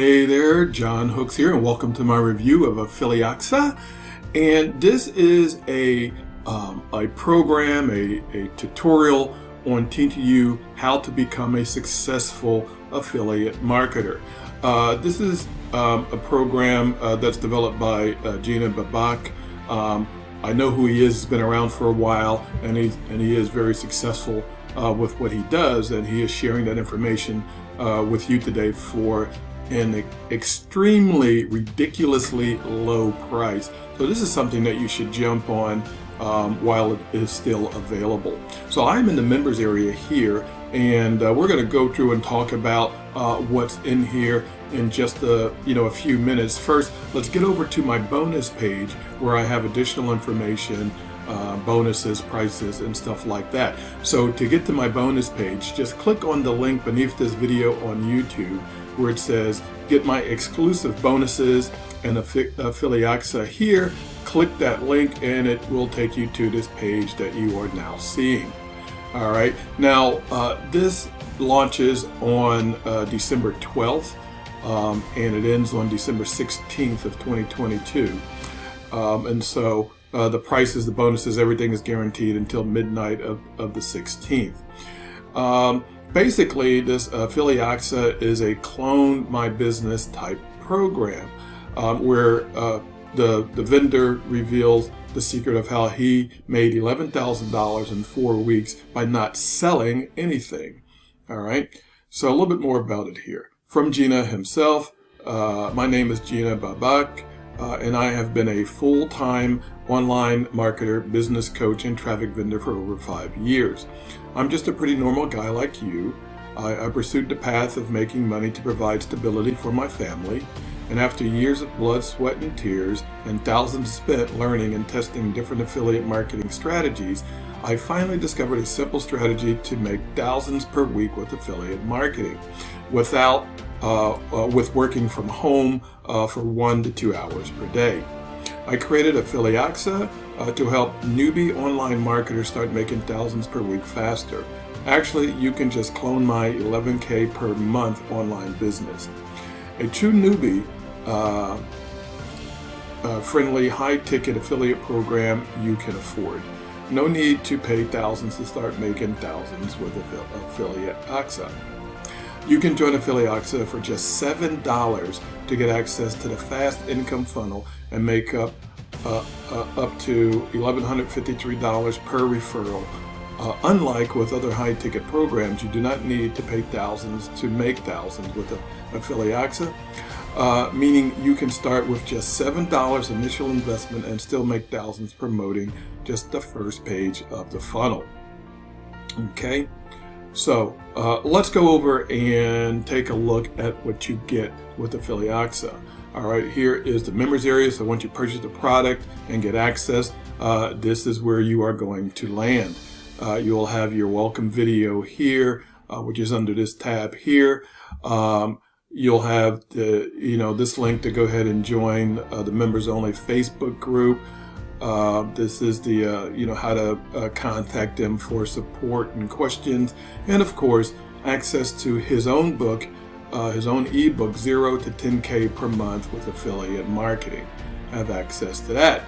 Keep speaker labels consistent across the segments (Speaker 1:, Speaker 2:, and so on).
Speaker 1: Hey there, John Hooks here, and welcome to my review of Affiliaxa. And this is a program, a tutorial on teaching you how to become a successful affiliate marketer. This is a program that's developed by Gena Babak. I know who he is. He's been around for a while, and he is very successful with what he does, and he is sharing that information with you today for an extremely ridiculously low price. So this is something that you should jump on while it is still available. So I'm in the members area here, and we're going to go through and talk about what's in here in just a few minutes. First, let's get over to my bonus page where I have additional information, bonuses, prices, and stuff like that. So to get to my bonus page, just click on the link beneath this video on YouTube where it says get my exclusive bonuses and Affiliaxa here. Click that link and it will take you to this page that you are now seeing. All right, now this launches on December 12th and it ends on December 16th of 2022. And so the prices, the bonuses, everything is guaranteed until midnight of the 16th. Basically, this Affiliaxa is a clone my business type program where the vendor reveals the secret of how he made $11,000 in 4 weeks by not selling anything. All right, so a little bit more about it here. From Gena himself, my name is Gena Babak, and I have been a full-time online marketer, business coach, and traffic vendor for over 5 years. I'm just a pretty normal guy like you. I pursued the path of making money to provide stability for my family, and after years of blood, sweat, and tears, and thousands spent learning and testing different affiliate marketing strategies, I finally discovered a simple strategy to make thousands per week with affiliate marketing with working from home for 1 to 2 hours per day. I created Affiliaxa to help newbie online marketers start making thousands per week faster. Actually, you can just clone my 11K per month online business. A true newbie friendly high-ticket affiliate program you can afford. No need to pay thousands to start making thousands with Affiliaxa. You can join Affiliaxa for just $7 to get access to the fast income funnel and make up to $1,153 per referral. Unlike with other high-ticket programs, you do not need to pay thousands to make thousands with Affiliaxa, meaning you can start with just $7 initial investment and still make thousands promoting just the first page of the funnel. Okay, so let's go over and take a look at what you get with Affiliaxa. All right, here is the members area. So once you purchase the product and get access, this is where you are going to land. You'll have your welcome video here, which is under this tab here. You'll have this link to go ahead and join the members only Facebook group. This is the how to contact them for support and questions, and of course access to his own book, his own ebook, 0 to 10K per month with affiliate marketing. Have access to that.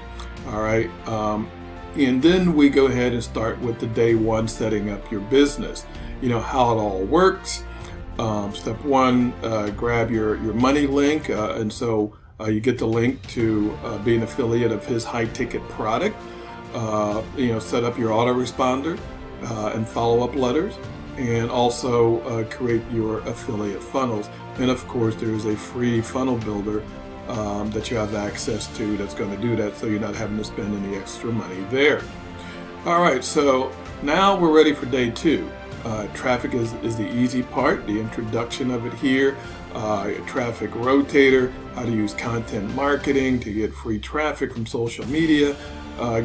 Speaker 1: All right, and then we go ahead and start with the day one, setting up your business. You know how it all works. Step one, grab your money link, and so you get the link to be an affiliate of his high-ticket product. Set up your autoresponder and follow-up letters, and also create your affiliate funnels. And of course, there's a free funnel builder that you have access to that's going to do that, so you're not having to spend any extra money there. All right, so now we're ready for day two. Traffic is the easy part, the introduction of it here. Traffic rotator, how to use content marketing to get free traffic from social media,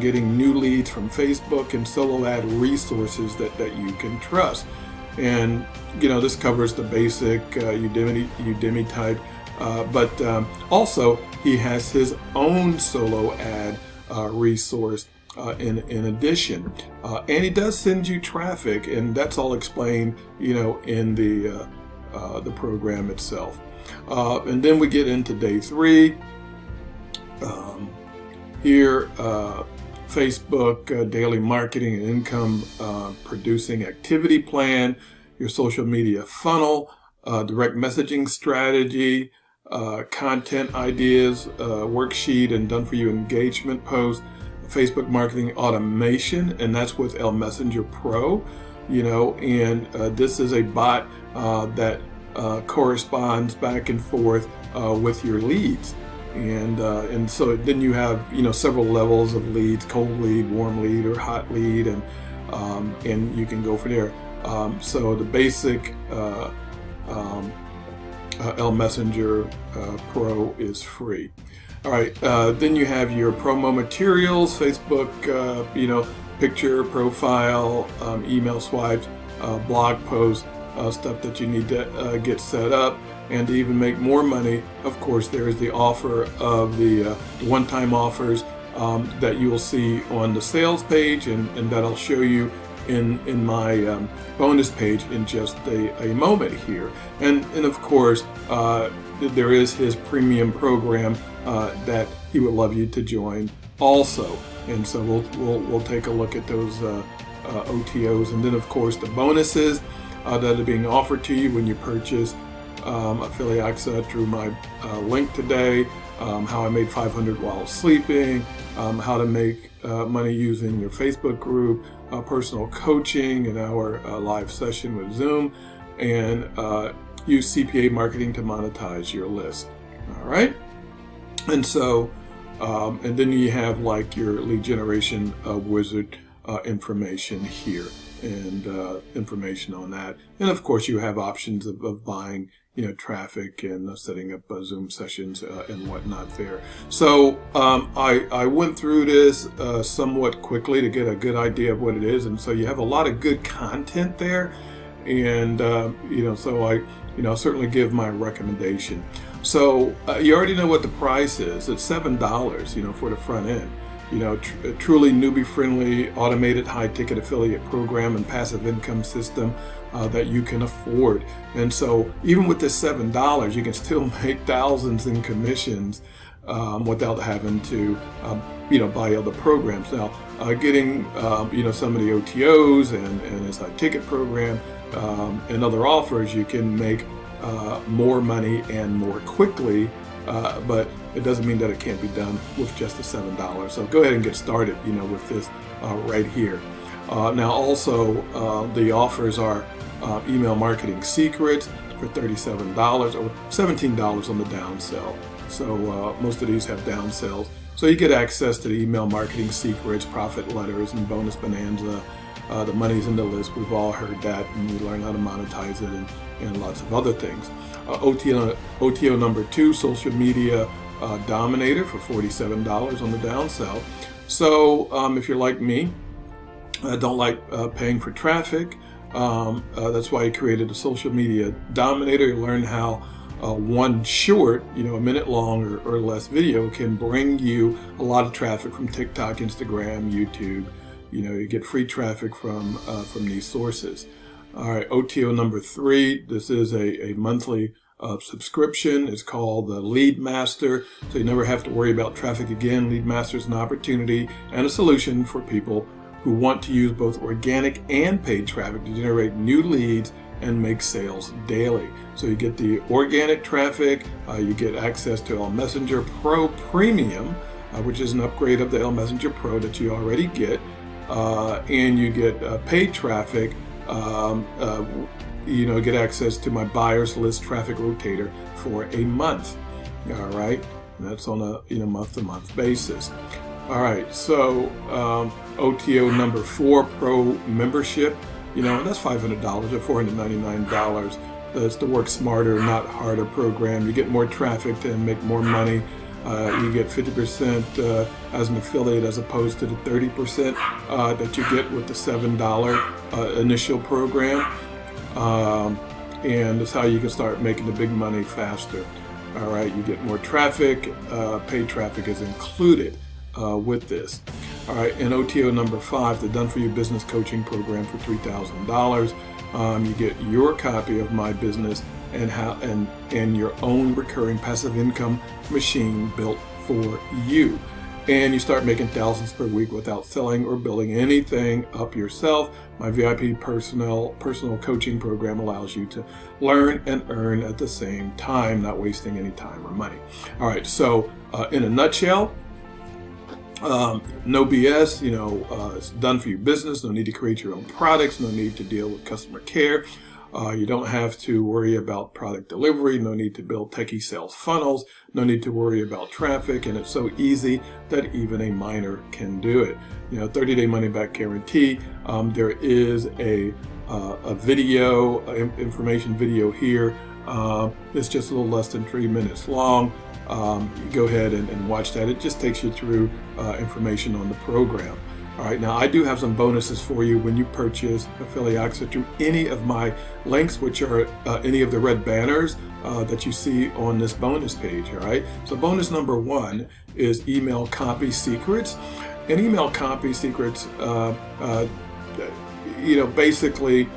Speaker 1: getting new leads from Facebook, and solo ad resources that you can trust. And this covers the basic Udemy type, but also he has his own solo ad resource in addition, and he does send you traffic, and that's all explained in the program itself. And then we get into day 3. Here, Facebook daily marketing and income producing activity plan, your social media funnel, direct messaging strategy, content ideas, worksheet, and done for you engagement post, Facebook marketing automation, and that's with Messenger Pro. And this is a bot that corresponds back and forth with your leads. And so then you have several levels of leads: cold lead, warm lead, or hot lead, and you can go from there. So the basic Messenger Pro is free. All right, then you have your promo materials: Facebook, picture, profile, email swipes, blog posts, stuff that you need to get set up. And to even make more money, of course, there is the offer of the one-time offers that you will see on the sales page, and that I'll show you in my bonus page in just a moment here. And of course, there is his premium program that he would love you to join also. And so we'll take a look at those OTOs, and then of course the bonuses that are being offered to you when you purchase Affiliaxa through my link today, how I made $500 while sleeping, how to make money using your Facebook group, personal coaching, an hour live session with Zoom, and use CPA marketing to monetize your list. All right, and so and then you have like your lead generation wizard information here, and information on that, and of course you have options of buying traffic and setting up Zoom sessions and whatnot there. So I went through this somewhat quickly to get a good idea of what it is, and so you have a lot of good content there, and so I certainly give my recommendation. So you already know what the price is. It's $7 for the front end. A truly newbie-friendly, automated, high-ticket affiliate program and passive income system that you can afford. And so even with this $7, you can still make thousands in commissions without having to, buy other programs. Now, getting, some of the OTOs and his high-ticket program and other offers, you can make more money and more quickly. But it doesn't mean that it can't be done with just the $7. So go ahead and get started, with this right here. Now also, the offers are email marketing secrets for $37 or $17 on the downsell. So most of these have downsells. So you get access to the email marketing secrets, profit letters, and bonus bonanza. The money's in the list. We've all heard that, and you learn how to monetize it and lots of other things. OTO number 2, social media dominator for $47 on the downsell. So if you're like me, don't like paying for traffic, that's why I created a social media dominator. You learn how one short, a minute long or less video can bring you a lot of traffic from TikTok, Instagram, YouTube. You get free traffic from these sources. All right, OTO number 3, this is a monthly subscription. It's called the Lead Master, so you never have to worry about traffic again. Lead Master is an opportunity and a solution for people who want to use both organic and paid traffic to generate new leads and make sales daily. So you get the organic traffic, you get access to Messenger Pro Premium, which is an upgrade of the Messenger Pro that you already get, and you get paid traffic. Get access to my buyers list traffic rotator for a month. All right, and that's on a month-to-month basis. All right, so OTO number 4, Pro membership. That's $500 or $499. That's the Work Smarter, Not Harder program. You get more traffic to make more money. You get 50% as an affiliate, as opposed to the 30% that you get with the $7 initial program. And that's how you can start making the big money faster. All right, you get more traffic. Paid traffic is included with this. All right, and OTO number 5, the Done For You Business Coaching Program for $3,000. You get your copy of my business and your own recurring passive income machine built for you. And you start making thousands per week without selling or building anything up yourself. My VIP personal coaching program allows you to learn and earn at the same time, not wasting any time or money. All right, so in a nutshell, no BS, it's done for you business. No need to create your own products. No need to deal with customer care. You don't have to worry about product delivery. No need to build techie sales funnels. No need to worry about traffic. And it's so easy that even a minor can do it. 30-day money back guarantee. There is a video, information video here. It's just a little less than 3 minutes long. You go ahead and watch that. It just takes you through information on the program. All right, now I do have some bonuses for you when you purchase Affiliaxa through any of my links, which are any of the red banners that you see on this bonus page. All right, so bonus number 1 is email copy secrets. And email copy secrets, basically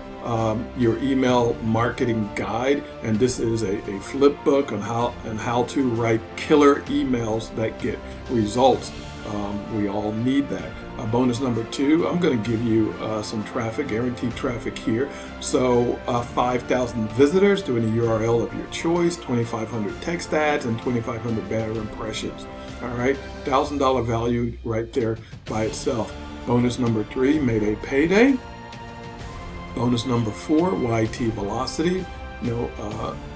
Speaker 1: your email marketing guide, and this is a flip book on how to write killer emails that get results. We all need that. Bonus number 2, I'm going to give you some traffic, guaranteed traffic here. So 5,000 visitors to any URL of your choice, 2,500 text ads, and 2,500 banner impressions. All right, $1,000 value right there by itself. Bonus number 3, Mayday Payday. Bonus number 4, YT Velocity.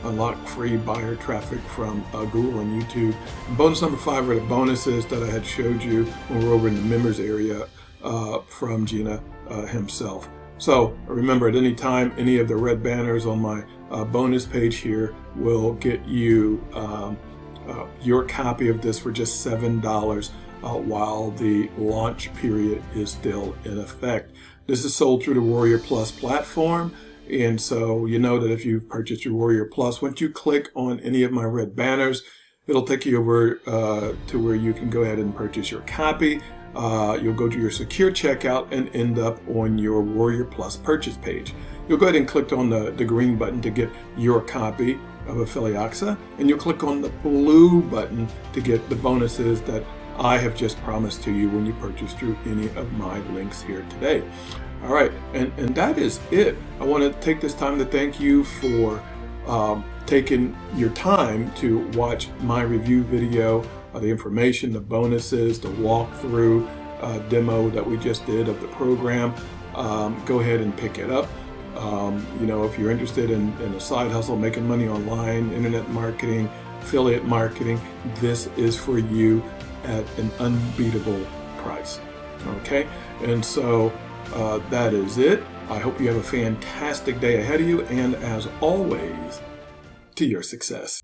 Speaker 1: Unlock free buyer traffic from Google and YouTube. And bonus number 5 are the bonuses that I had showed you when we were over in the members area from Gena himself. So remember, at any time, any of the red banners on my bonus page here will get you your copy of this for just $7 while the launch period is still in effect. This is sold through the Warrior Plus platform. And so you know that if you purchase your Warrior Plus, once you click on any of my red banners, it'll take you over to where you can go ahead and purchase your copy. You'll go to your secure checkout and end up on your Warrior Plus purchase page. You'll go ahead and click on the green button to get your copy of Affiliaxa, and you'll click on the blue button to get the bonuses that I have just promised to you when you purchase through any of my links here today. All right, and that is it. I want to take this time to thank you for taking your time to watch my review video, the information, the bonuses, the walkthrough demo that we just did of the program. Go ahead and pick it up. If you're interested in a side hustle, making money online, internet marketing, affiliate marketing, this is for you at an unbeatable price. Okay, and so that is it. I hope you have a fantastic day ahead of you, and as always, to your success.